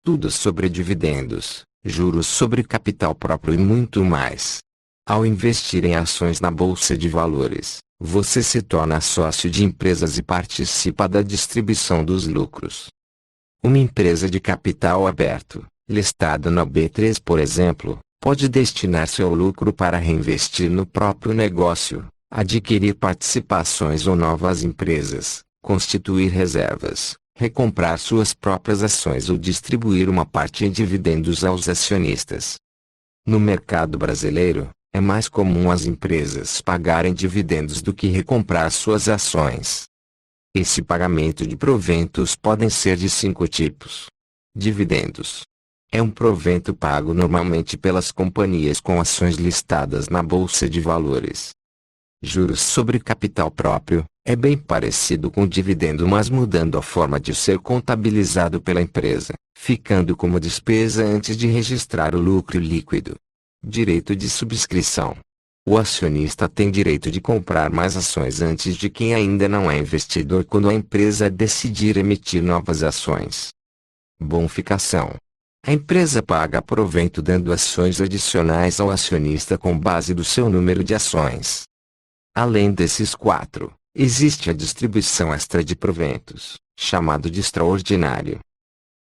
estudos sobre dividendos, juros sobre capital próprio e muito mais. Ao investir em ações na Bolsa de Valores, você se torna sócio de empresas e participa da distribuição dos lucros. Uma empresa de capital aberto, listada na B3 por exemplo, pode destinar seu lucro para reinvestir no próprio negócio, adquirir participações ou novas empresas, constituir reservas, recomprar suas próprias ações ou distribuir uma parte em dividendos aos acionistas. No mercado brasileiro, é mais comum as empresas pagarem dividendos do que recomprar suas ações. Esse pagamento de proventos podem ser de 5 tipos. Dividendos. É um provento pago normalmente pelas companhias com ações listadas na Bolsa de Valores. Juros sobre capital próprio. É bem parecido com o dividendo, mas mudando a forma de ser contabilizado pela empresa, ficando como despesa antes de registrar o lucro líquido. Direito de subscrição. O acionista tem direito de comprar mais ações antes de quem ainda não é investidor quando a empresa decidir emitir novas ações. Bonificação. A empresa paga provento dando ações adicionais ao acionista com base do seu número de ações. Além desses 4, existe a distribuição extra de proventos, chamado de extraordinário.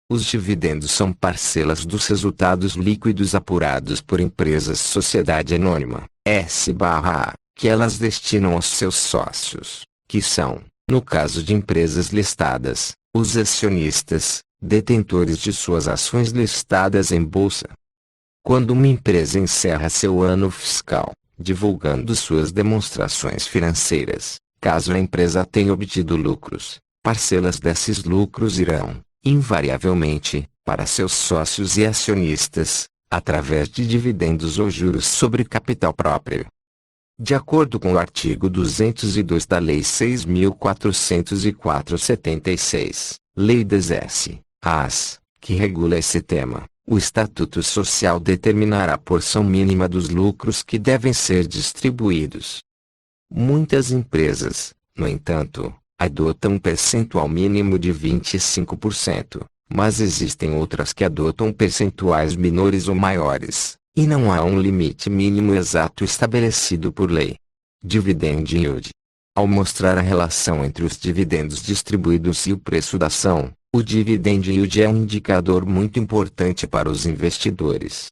Os dividendos são parcelas dos resultados líquidos apurados por empresas sociedade anônima, S/A, que elas destinam aos seus sócios, que são, no caso de empresas listadas, os acionistas, detentores de suas ações listadas em bolsa. Quando uma empresa encerra seu ano fiscal, divulgando suas demonstrações financeiras, caso a empresa tenha obtido lucros, parcelas desses lucros irão, invariavelmente, para seus sócios e acionistas, através de dividendos ou juros sobre capital próprio. De acordo com o artigo 202 da Lei 6.404/76, Lei das S.A.s, que regula esse tema, o Estatuto Social determinará a porção mínima dos lucros que devem ser distribuídos. Muitas empresas, no entanto, adotam um percentual mínimo de 25%, mas existem outras que adotam percentuais menores ou maiores, e não há um limite mínimo exato estabelecido por lei. Dividend Yield. Ao mostrar a relação entre os dividendos distribuídos e o preço da ação, o Dividend Yield é um indicador muito importante para os investidores.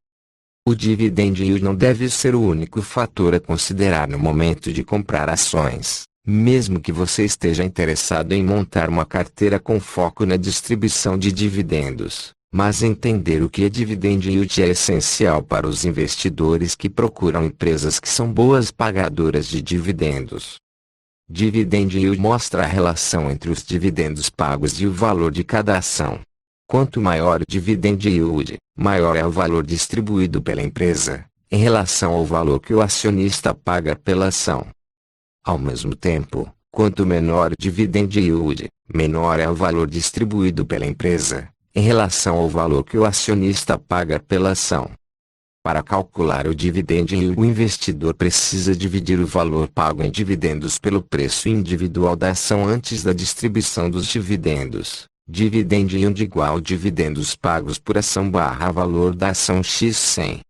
O Dividend Yield não deve ser o único fator a considerar no momento de comprar ações, mesmo que você esteja interessado em montar uma carteira com foco na distribuição de dividendos, mas entender o que é Dividend Yield é essencial para os investidores que procuram empresas que são boas pagadoras de dividendos. Dividend Yield mostra a relação entre os dividendos pagos e o valor de cada ação. Quanto maior o Dividend Yield, maior é o valor distribuído pela empresa, em relação ao valor que o acionista paga pela ação. Ao mesmo tempo, quanto menor o Dividend Yield, menor é o valor distribuído pela empresa, em relação ao valor que o acionista paga pela ação. Para calcular o Dividend Yield, o investidor precisa dividir o valor pago em dividendos pelo preço individual da ação antes da distribuição dos dividendos. Dividend Yield igual dividendos pagos por ação barra valor da ação x100.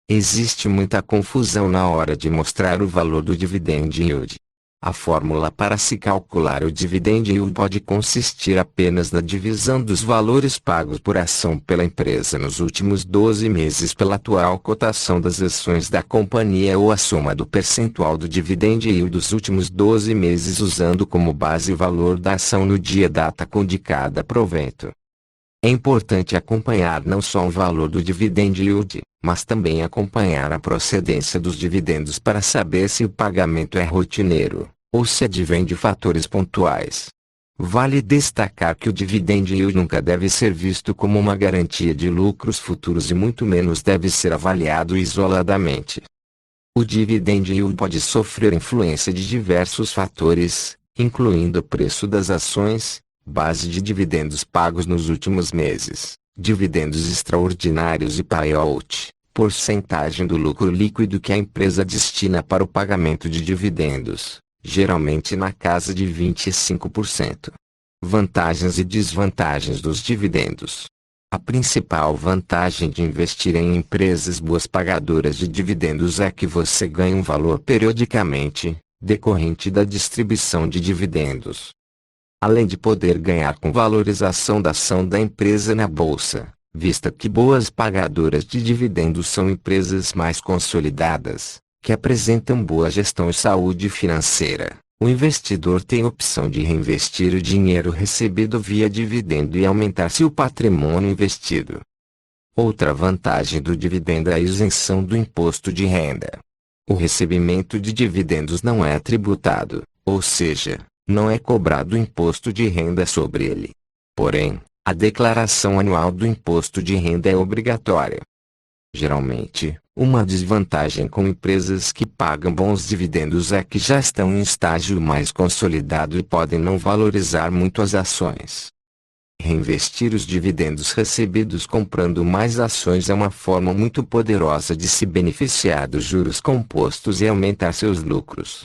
Existe muita confusão na hora de mostrar o valor do Dividend Yield. A fórmula para se calcular o Dividend Yield pode consistir apenas na divisão dos valores pagos por ação pela empresa nos últimos 12 meses pela atual cotação das ações da companhia ou a soma do percentual do Dividend Yield dos últimos 12 meses usando como base o valor da ação no dia data com de cada provento. É importante acompanhar não só o valor do Dividend Yield, mas também acompanhar a procedência dos dividendos para saber se o pagamento é rotineiro, ou se advém de fatores pontuais. Vale destacar que o Dividend Yield nunca deve ser visto como uma garantia de lucros futuros e muito menos deve ser avaliado isoladamente. O Dividend Yield pode sofrer influência de diversos fatores, incluindo o preço das ações, base de dividendos pagos nos últimos meses, dividendos extraordinários e payout, porcentagem do lucro líquido que a empresa destina para o pagamento de dividendos, geralmente na casa de 25%. Vantagens e desvantagens dos dividendos. A principal vantagem de investir em empresas boas pagadoras de dividendos é que você ganha um valor periodicamente, decorrente da distribuição de dividendos. Além de poder ganhar com valorização da ação da empresa na bolsa, vista que boas pagadoras de dividendos são empresas mais consolidadas, que apresentam boa gestão e saúde financeira, o investidor tem a opção de reinvestir o dinheiro recebido via dividendo e aumentar seu patrimônio investido. Outra vantagem do dividendo é a isenção do imposto de renda. O recebimento de dividendos não é tributado, ou seja, não é cobrado imposto de renda sobre ele. Porém, a declaração anual do imposto de renda é obrigatória. Geralmente, uma desvantagem com empresas que pagam bons dividendos é que já estão em estágio mais consolidado e podem não valorizar muito as ações. Reinvestir os dividendos recebidos comprando mais ações é uma forma muito poderosa de se beneficiar dos juros compostos e aumentar seus lucros.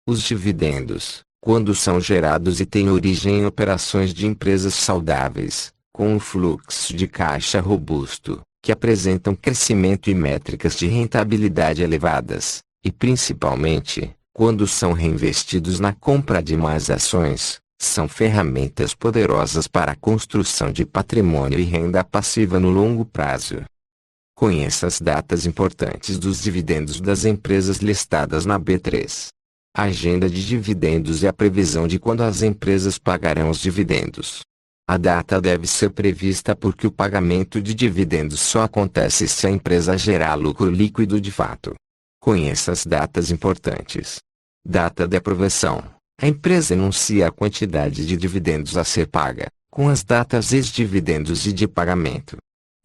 Os dividendos, quando são gerados e têm origem em operações de empresas saudáveis, com um fluxo de caixa robusto, que apresentam crescimento e métricas de rentabilidade elevadas, e principalmente, quando são reinvestidos na compra de mais ações, são ferramentas poderosas para a construção de patrimônio e renda passiva no longo prazo. Conheça as datas importantes dos dividendos das empresas listadas na B3. A agenda de dividendos é a previsão de quando as empresas pagarão os dividendos. A data deve ser prevista porque o pagamento de dividendos só acontece se a empresa gerar lucro líquido de fato. Conheça as datas importantes. Data de aprovação. A empresa anuncia a quantidade de dividendos a ser paga, com as datas ex-dividendos e de pagamento.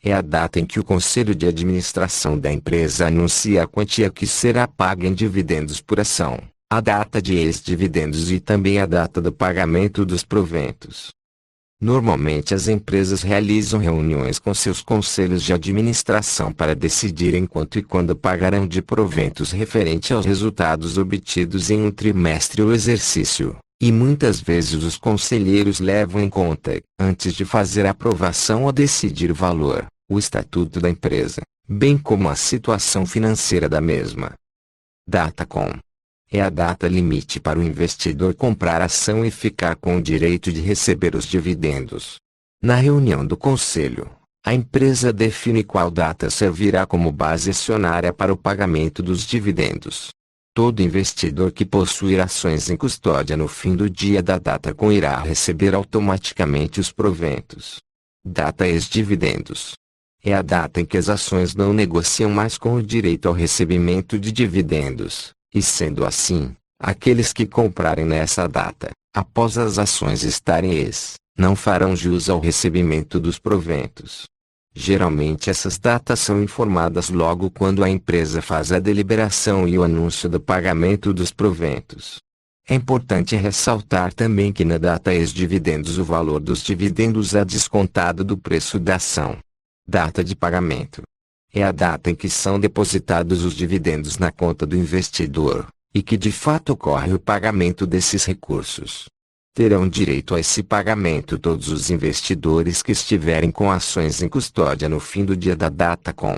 É a data em que o Conselho de Administração da empresa anuncia a quantia que será paga em dividendos por ação, a data de ex-dividendos e também a data do pagamento dos proventos. Normalmente as empresas realizam reuniões com seus conselhos de administração para decidirem quanto e quando pagarão de proventos referente aos resultados obtidos em um trimestre ou exercício, e muitas vezes os conselheiros levam em conta, antes de fazer a aprovação ou decidir o valor, o estatuto da empresa, bem como a situação financeira da mesma. Datacom. É a data limite para o investidor comprar ação e ficar com o direito de receber os dividendos. Na reunião do conselho, a empresa define qual data servirá como base acionária para o pagamento dos dividendos. Todo investidor que possuir ações em custódia no fim do dia da Datacom irá receber automaticamente os proventos. Data ex-dividendos. É a data em que as ações não negociam mais com o direito ao recebimento de dividendos. E sendo assim, aqueles que comprarem nessa data, após as ações estarem não farão jus ao recebimento dos proventos. Geralmente essas datas são informadas logo quando a empresa faz a deliberação e o anúncio do pagamento dos proventos. É importante ressaltar também que na data ex-dividendos o valor dos dividendos é descontado do preço da ação. Data de pagamento. É a data em que são depositados os dividendos na conta do investidor, e que de fato ocorre o pagamento desses recursos. Terão direito a esse pagamento todos os investidores que estiverem com ações em custódia no fim do dia da Datacom.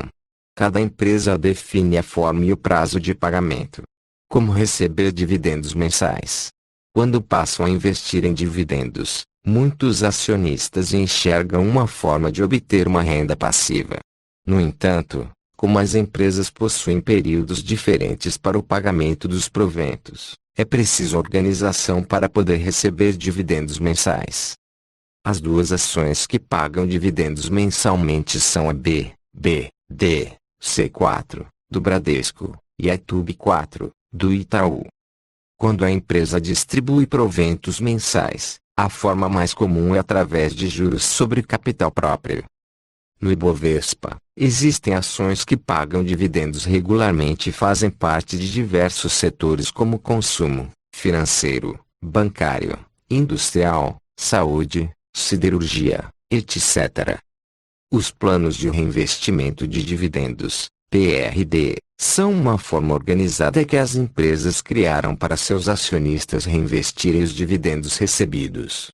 Cada empresa define a forma e o prazo de pagamento. Como receber dividendos mensais? Quando passam a investir em dividendos, muitos acionistas enxergam uma forma de obter uma renda passiva. No entanto, como as empresas possuem períodos diferentes para o pagamento dos proventos, é preciso organização para poder receber dividendos mensais. As duas ações que pagam dividendos mensalmente são a BDC4, do Bradesco, e a TUB4, do Itaú. Quando a empresa distribui proventos mensais, a forma mais comum é através de juros sobre capital próprio. No Ibovespa, existem ações que pagam dividendos regularmente e fazem parte de diversos setores como consumo, financeiro, bancário, industrial, saúde, siderurgia, etc. Os planos de reinvestimento de dividendos, PRD, são uma forma organizada que as empresas criaram para seus acionistas reinvestirem os dividendos recebidos.